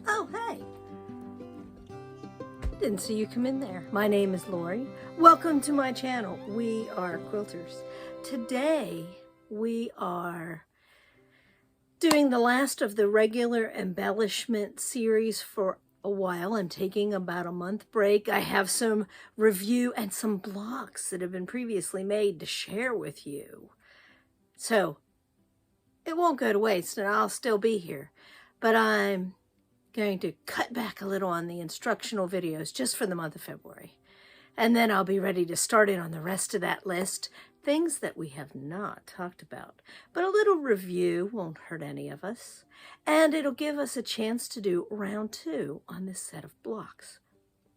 Oh, hey. Didn't see you come in there. My name is Lorrie. Welcome to my channel. We are quilters. Today, we are doing the last of the regular embellishment series for a while. I'm taking about a month break. I have some review and some blocks that have been previously made to share with you. So, it won't go to waste and I'll still be here. But I'm going to cut back a little on the instructional videos just for the month of February. And then I'll be ready to start in on the rest of that list, things that we have not talked about. But a little review won't hurt any of us, and it'll give us a chance to do round 2 on this set of blocks.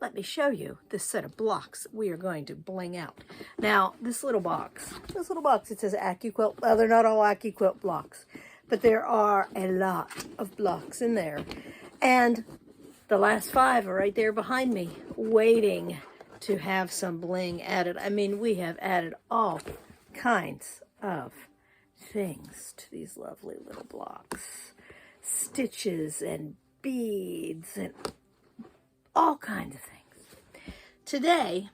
Let me show you this set of blocks we are going to bling out. Now, this little box, it says AccuQuilt. Well, they're not all AccuQuilt blocks, but there are a lot of blocks in there. And the last 5 are right there behind me, waiting to have some bling added. I mean, we have added all kinds of things to these lovely little blocks. Stitches and beads and all kinds of things. Today,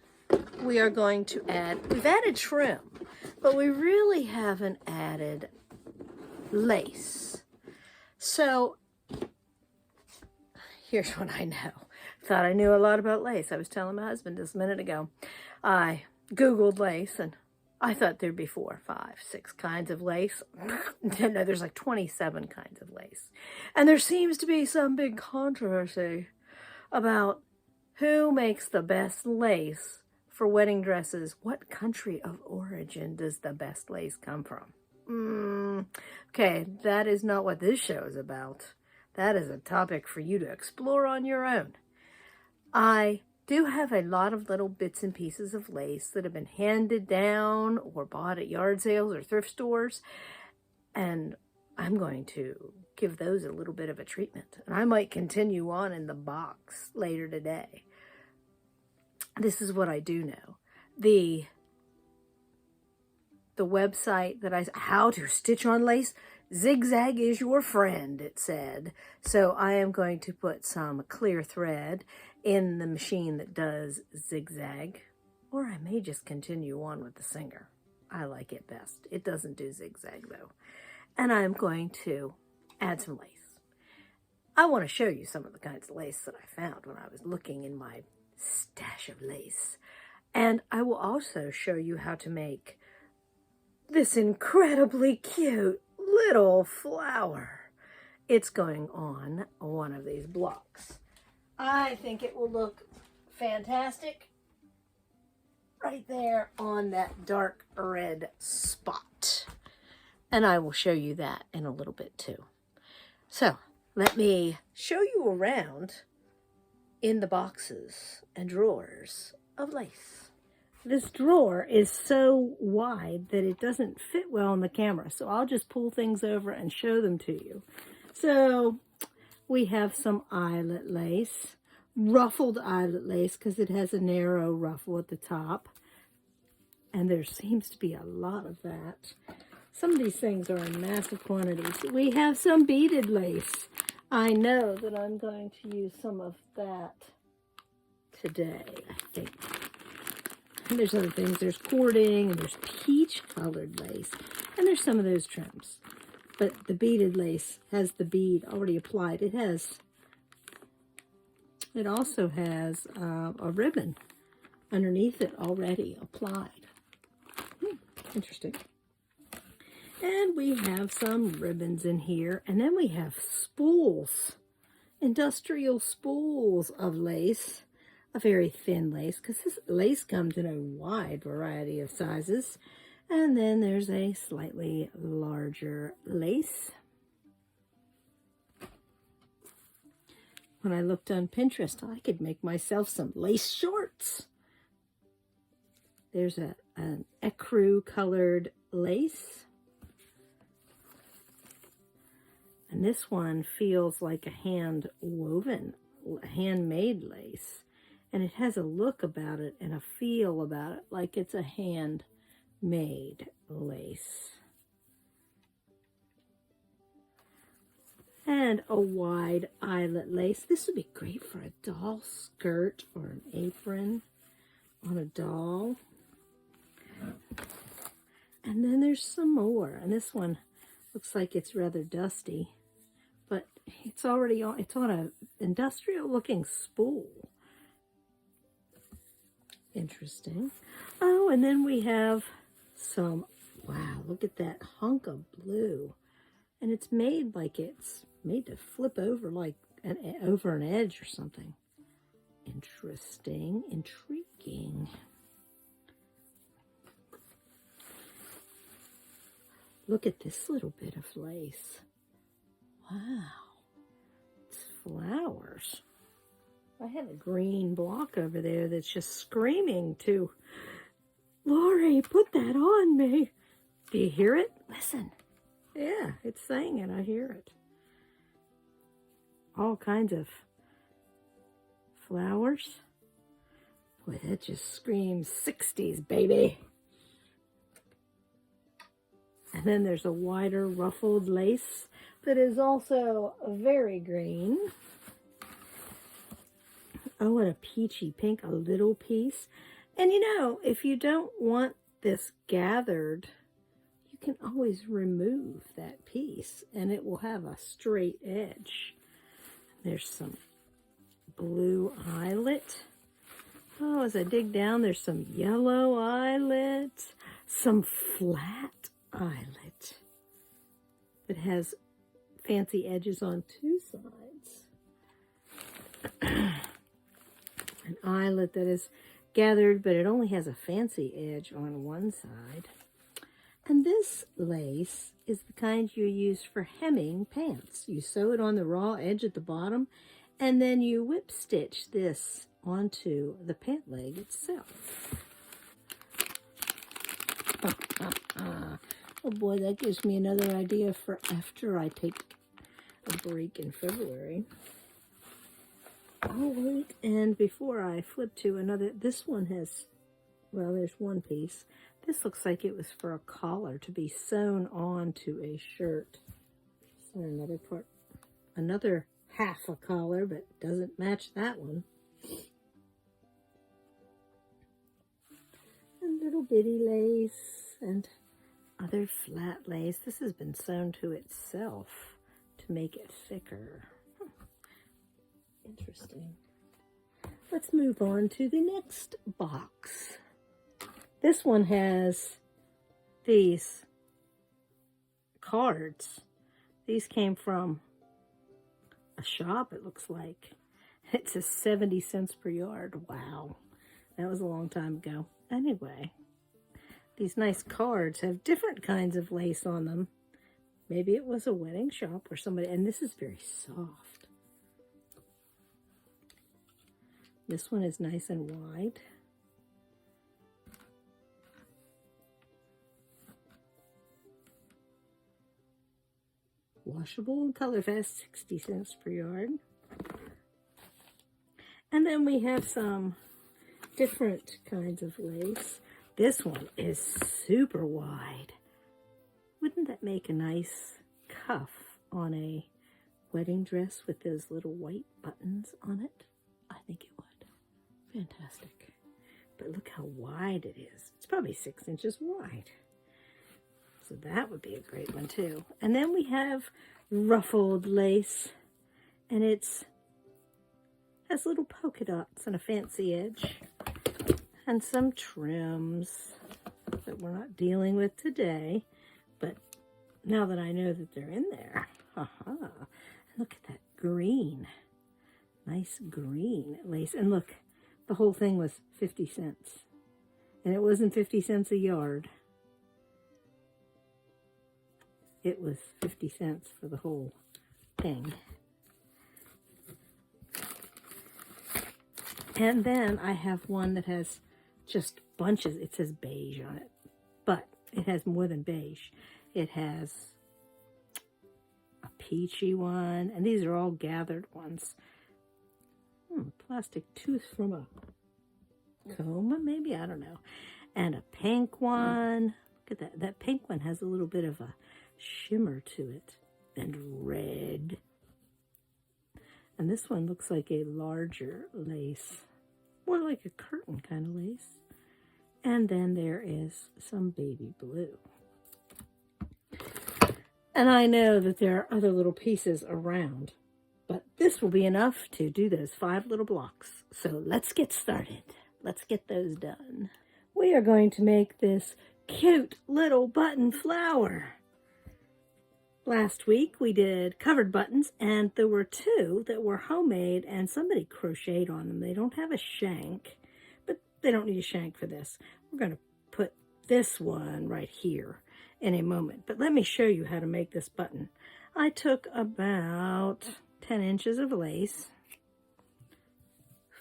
we are going to we've added trim, but we really haven't added lace. So, here's what I know. Thought I knew a lot about lace. I was telling my husband just a minute ago. I Googled lace and I thought there'd be 4, 5, 6 kinds of lace. No, there's like 27 kinds of lace. And there seems to be some big controversy about who makes the best lace for wedding dresses. What country of origin does the best lace come from? Okay, that is not what this show is about. That is a topic for you to explore on your own. I do have a lot of little bits and pieces of lace that have been handed down or bought at yard sales or thrift stores, and I'm going to give those a little bit of a treatment. And I might continue on in the box later today. This is what I do know. The website that how to stitch on lace, zigzag is your friend, it said. So I am going to put some clear thread in the machine that does zigzag, or I may just continue on with the Singer. I like it best. It doesn't do zigzag though. And I'm going to add some lace. I want to show you some of the kinds of lace that I found when I was looking in my stash of lace. And I will also show you how to make this incredibly cute little flower. It's going on one of these blocks. I think it will look fantastic right there on that dark red spot. And I will show you that in a little bit too. So let me show you around in the boxes and drawers of lace. This drawer is so wide that it doesn't fit well on the camera, so I'll just pull things over and show them to you. So we have some eyelet lace, ruffled eyelet lace because it has a narrow ruffle at the top, and there seems to be a lot of that. Some of these things are in massive quantities. We have some beaded lace. I know that I'm going to use some of that today, I think. And there's other things. There's cording, and there's peach-colored lace, and there's some of those trims. But the beaded lace has the bead already applied. It also has a ribbon underneath it already applied. Interesting. And we have some ribbons in here, and then we have spools, industrial spools of lace. A very thin lace, because this lace comes in a wide variety of sizes. And then there's a slightly larger lace. When I looked on Pinterest, I could make myself some lace shorts. There's an ecru colored lace. And this one feels like a hand-woven, handmade lace. And it has a look about it and a feel about it like it's a handmade lace. And a wide eyelet lace. This would be great for a doll skirt or an apron on a doll. And then there's some more. And this one looks like it's rather dusty, but it's already on, it's on a industrial looking spool. Interesting. Oh, and then we have some, wow, look at that hunk of blue. And it's made like it's made to flip over like over an edge or something. Interesting, intriguing. Look at this little bit of lace. Wow, it's flowers. I have a green block over there that's just screaming to, Lorrie, put that on me. Do you hear it? Listen. Yeah, it's saying it. I hear it. All kinds of flowers. Boy, that just screams 60s, baby. And then there's a wider ruffled lace that is also very green. Oh, and a peachy pink, a little piece. And you know, if you don't want this gathered, you can always remove that piece and it will have a straight edge. There's some blue eyelet. Oh, as I dig down, there's some yellow eyelet, some flat eyelet that has fancy edges on two sides. An eyelet that is gathered, but it only has a fancy edge on one side. And this lace is the kind you use for hemming pants. You sew it on the raw edge at the bottom, and then you whip stitch this onto the pant leg itself. Oh boy, that gives me another idea for after I take a break in February. Oh wait, and before I flip to another, this one has, well, there's one piece. This looks like it was for a collar to be sewn onto a shirt. So another part, another half a collar, but doesn't match that one. And little bitty lace and other flat lace. This has been sewn to itself to make it thicker. Interesting. Let's move on to the next box. This one has these cards. These came from a shop, it looks like. It says 70 cents per yard. Wow. That was a long time ago. Anyway, these nice cards have different kinds of lace on them. Maybe it was a wedding shop or somebody, and this is very soft. This one is nice and wide. Washable and color fast, 60 cents per yard. And then we have some different kinds of lace. This one is super wide. Wouldn't that make a nice cuff on a wedding dress with those little white buttons on it? I think it would. Fantastic. But look how wide it is. It's probably 6 inches wide. So that would be a great one too. And then we have ruffled lace. And it's has little polka dots and a fancy edge. And some trims that we're not dealing with today. But now that I know that they're in there. Haha. Look at that green. Nice green lace. And look, the whole thing was 50 cents. And it wasn't 50 cents a yard. It was 50 cents for the whole thing. And then I have one that has just bunches. It says beige on it, but it has more than beige. It has a peachy one, and these are all gathered ones. Plastic tooth from a comb, maybe, I don't know. And a pink one. Look at that. That pink one has a little bit of a shimmer to it. And red. And this one looks like a larger lace, more like a curtain kind of lace. And then there is some baby blue. And I know that there are other little pieces around, but this will be enough to do those 5 little blocks. So let's get started. Let's get those done. We are going to make this cute little button flower. Last week we did covered buttons, and there were 2 that were homemade and somebody crocheted on them. They don't have a shank, but they don't need a shank for this. We're going to put this one right here in a moment, but let me show you how to make this button. I took about 10 inches of lace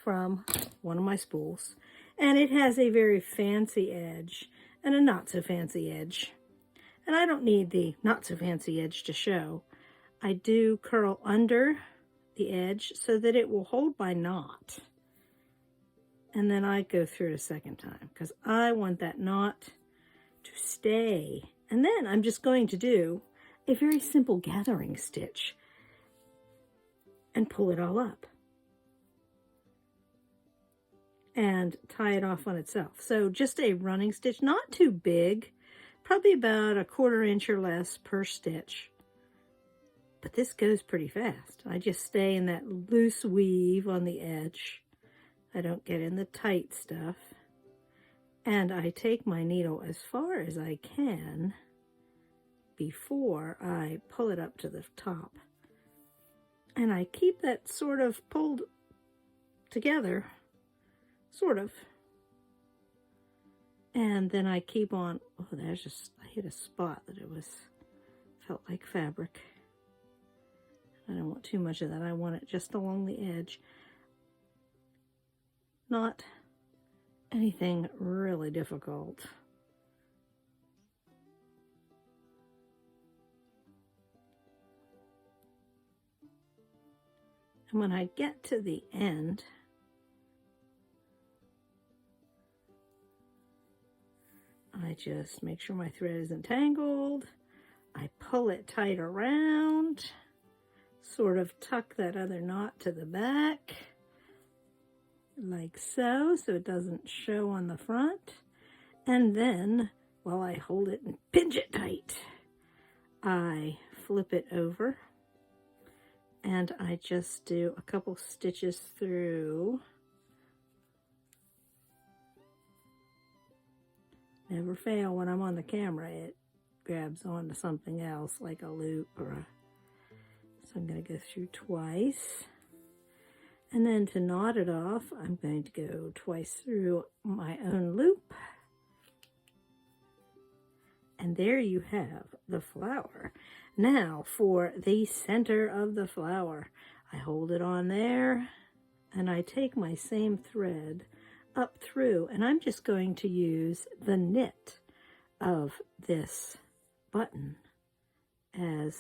from one of my spools, and it has a very fancy edge and a not so fancy edge. And I don't need the not so fancy edge to show. I do curl under the edge so that it will hold my knot. And then I go through it a second time because I want that knot to stay. And then I'm just going to do a very simple gathering stitch and pull it all up and tie it off on itself. So just a running stitch, not too big, probably about 1/4 inch or less per stitch. But this goes pretty fast. I just stay in that loose weave on the edge. I don't get in the tight stuff. And I take my needle as far as I can before I pull it up to the top. And I keep that sort of pulled together, sort of. And then I keep on, oh, there's just, I hit a spot that felt like fabric. I don't want too much of that. I want it just along the edge. Not anything really difficult. And when I get to the end, I just make sure my thread isn't tangled. I pull it tight around, sort of tuck that other knot to the back, like so it doesn't show on the front. And then, while I hold it and pinch it tight, I flip it over, and I just do a couple stitches through. Never fail when I'm on the camera, it grabs onto something else like a loop so I'm going to go through twice. And then to knot it off, I'm going to go twice through my own loop. And there you have the flower. Now for the center of the flower, I hold it on there and I take my same thread up through, and I'm just going to use the knit of this button as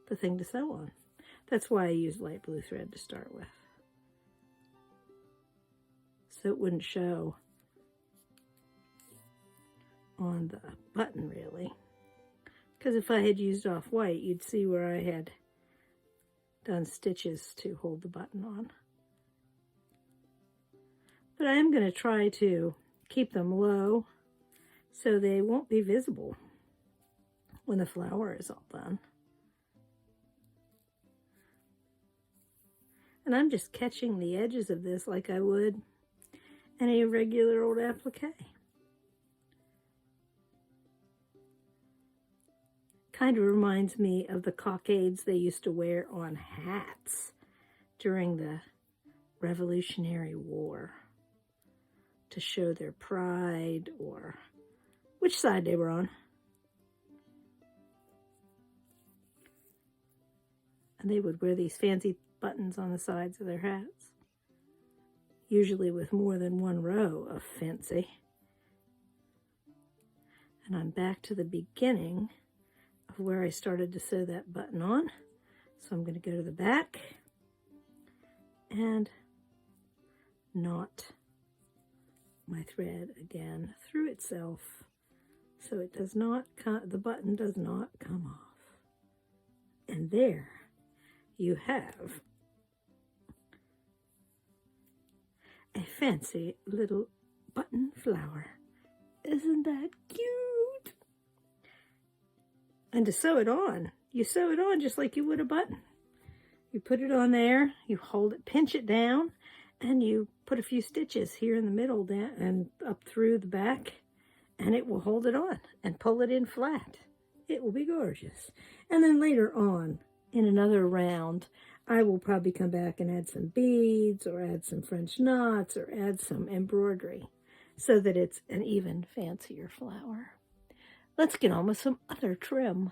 the thing to sew on. That's why I use light blue thread to start with, so it wouldn't show on the button really, because if I had used off white, you'd see where I had done stitches to hold the button on. But I am going to try to keep them low so they won't be visible when the flower is all done. And I'm just catching the edges of this like I would any regular old applique. Kind of reminds me of the cockades they used to wear on hats during the Revolutionary War to show their pride or which side they were on. And they would wear these fancy buttons on the sides of their hats, usually with more than one row of fancy. And I'm back to the beginning of where I started to sew that button on. So I'm going to go to the back and knot my thread again through itself so it does not the button does not come off. And there you have a fancy little button flower. Isn't that cute? And to sew it on, you sew it on just like you would a button. You put it on there, you hold it, pinch it down, and you put a few stitches here in the middle down and up through the back, and it will hold it on and pull it in flat. It will be gorgeous. And then later on, in another round, I will probably come back and add some beads or add some French knots or add some embroidery so that it's an even fancier flower. Let's get on with some other trim.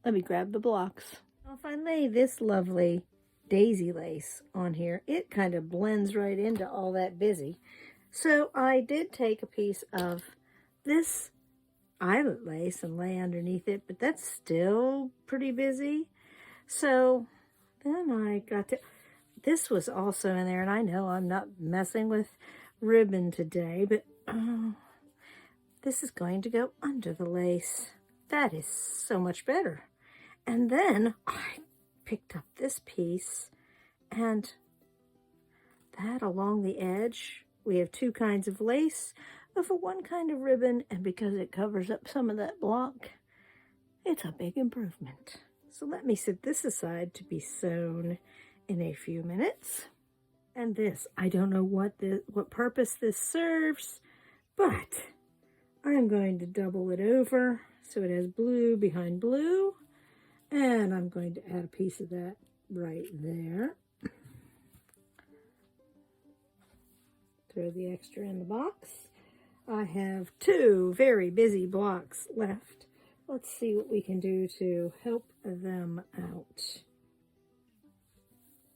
Let me grab the blocks. If I lay this lovely daisy lace on here, it kind of blends right into all that busy. So I did take a piece of this eyelet lace and lay underneath it, but that's still pretty busy. So then I got to, this was also in there, and I know I'm not messing with ribbon today, but this is going to go under the lace. That is so much better. And then I picked up this piece, and that along the edge, we have two kinds of lace for one kind of ribbon, and because it covers up some of that block, it's a big improvement. So let me set this aside to be sewn in a few minutes. And this, I don't know what purpose this serves, but I'm going to double it over so it has blue behind blue, and I'm going to add a piece of that right there. Throw the extra in the box. I have two very busy blocks left. Let's see what we can do to help them out.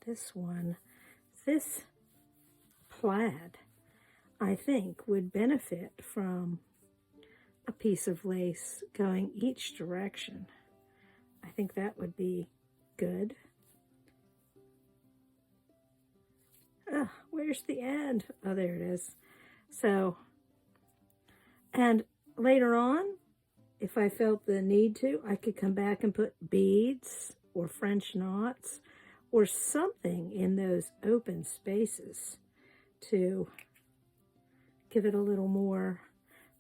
This one, this plaid, I think would benefit from a piece of lace going each direction. I think that would be good. Oh, where's the end? Oh, there it is. So, and later on, if I felt the need to, I could come back and put beads or French knots or something in those open spaces to give it a little more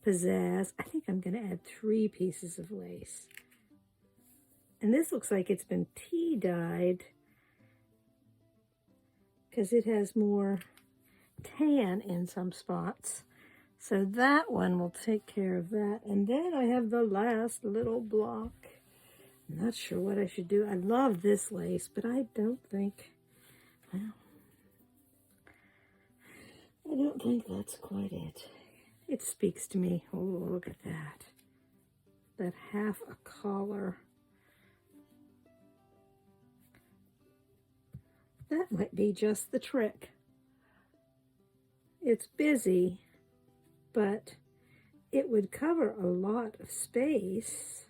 pizzazz. I think I'm going to add 3 pieces of lace. And this looks like it's been tea dyed because it has more tan in some spots. So that one will take care of that. And then I have the last little block. I'm not sure what I should do. I love this lace, but I don't think, well, I don't think that's quite it. It speaks to me. Oh, look at that. That half a collar. That might be just the trick. It's busy, but it would cover a lot of space,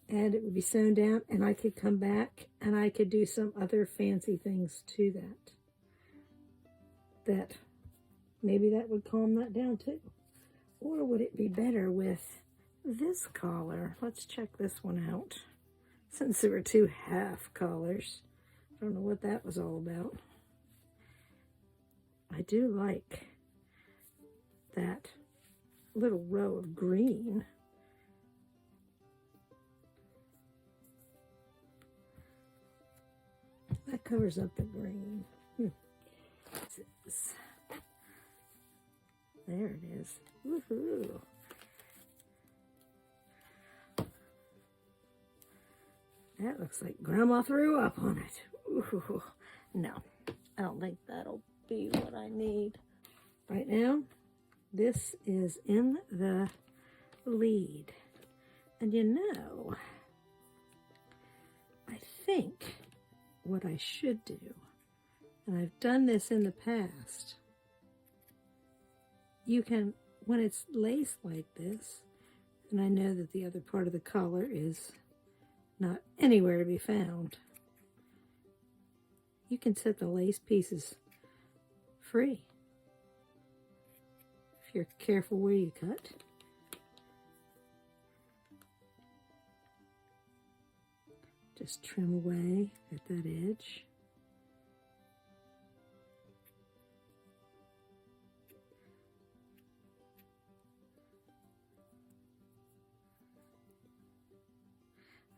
and it would be sewn down, and I could come back and I could do some other fancy things to that maybe that would calm that down too. Or would it be better with this collar? Let's check this one out. Since there were 2 half collars, I don't know what that was all about. I do like that little row of green. That covers up the green. There it is. Woohoo! That looks like Grandma threw up on it. Ooh, no, I don't think that'll be what I need. Right now, this is in the lead. And you know, I think what I should do, and I've done this in the past, you can, when it's lace like this, and I know that the other part of the collar is not anywhere to be found, you can set the lace pieces free if you're careful where you cut. Just trim away at that edge.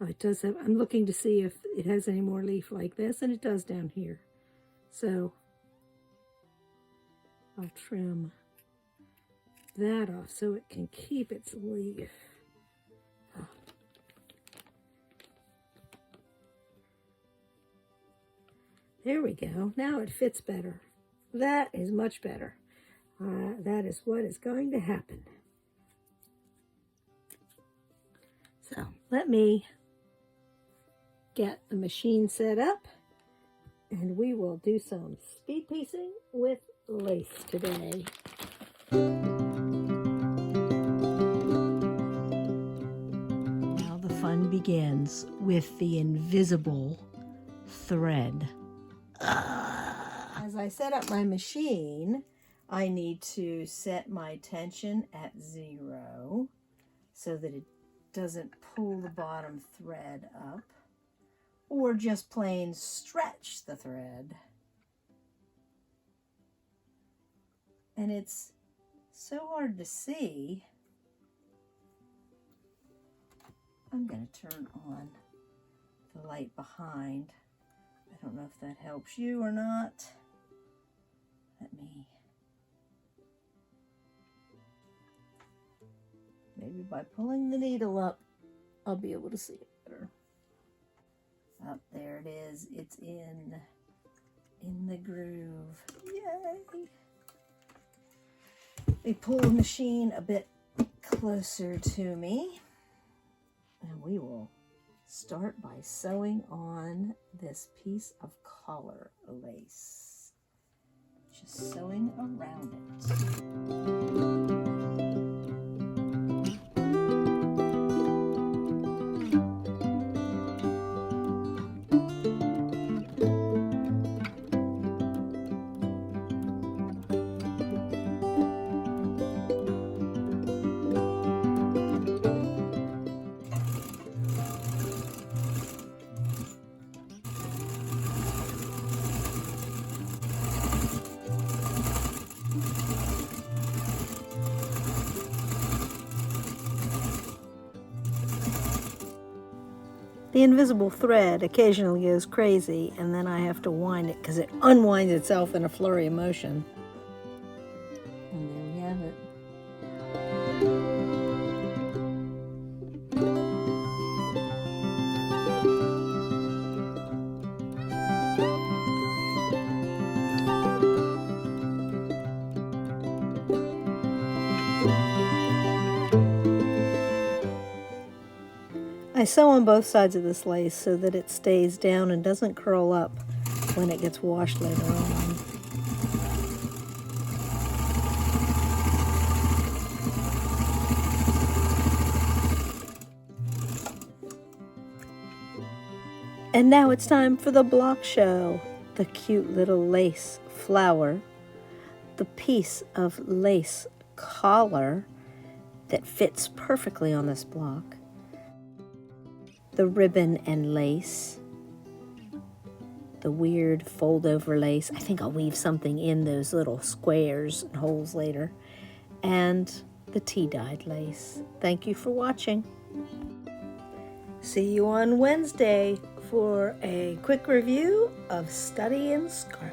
Oh, it does have, I'm looking to see if it has any more leaf like this, and it does down here. So I'll trim that off so it can keep its leaf. Oh. There we go. Now it fits better. That is much better. That is what is going to happen. So let me get the machine set up, and we will do some speed piecing with lace today. Now the fun begins with the invisible thread. As I set up my machine, I need to set my tension at 0 so that it doesn't pull the bottom thread up, or just plain stretch the thread. And it's so hard to see. I'm going to turn on the light behind. I don't know if that helps you or not. Let me, maybe by pulling the needle up, I'll be able to see it better. Up there it is. It's in the groove. Yay! They pull the machine a bit closer to me, and we will start by sewing on this piece of collar lace. Just sewing around it. The invisible thread occasionally goes crazy, and then I have to wind it because it unwinds itself in a flurry of motion. And there we have it. I sew on both sides of this lace so that it stays down and doesn't curl up when it gets washed later on. And now it's time for the block show. The cute little lace flower, the piece of lace collar that fits perfectly on this block, the ribbon and lace, the weird fold-over lace. I think I'll weave something in those little squares and holes later, and the tea-dyed lace. Thank you for watching. See you on Wednesday for a quick review of Study in Scarlet.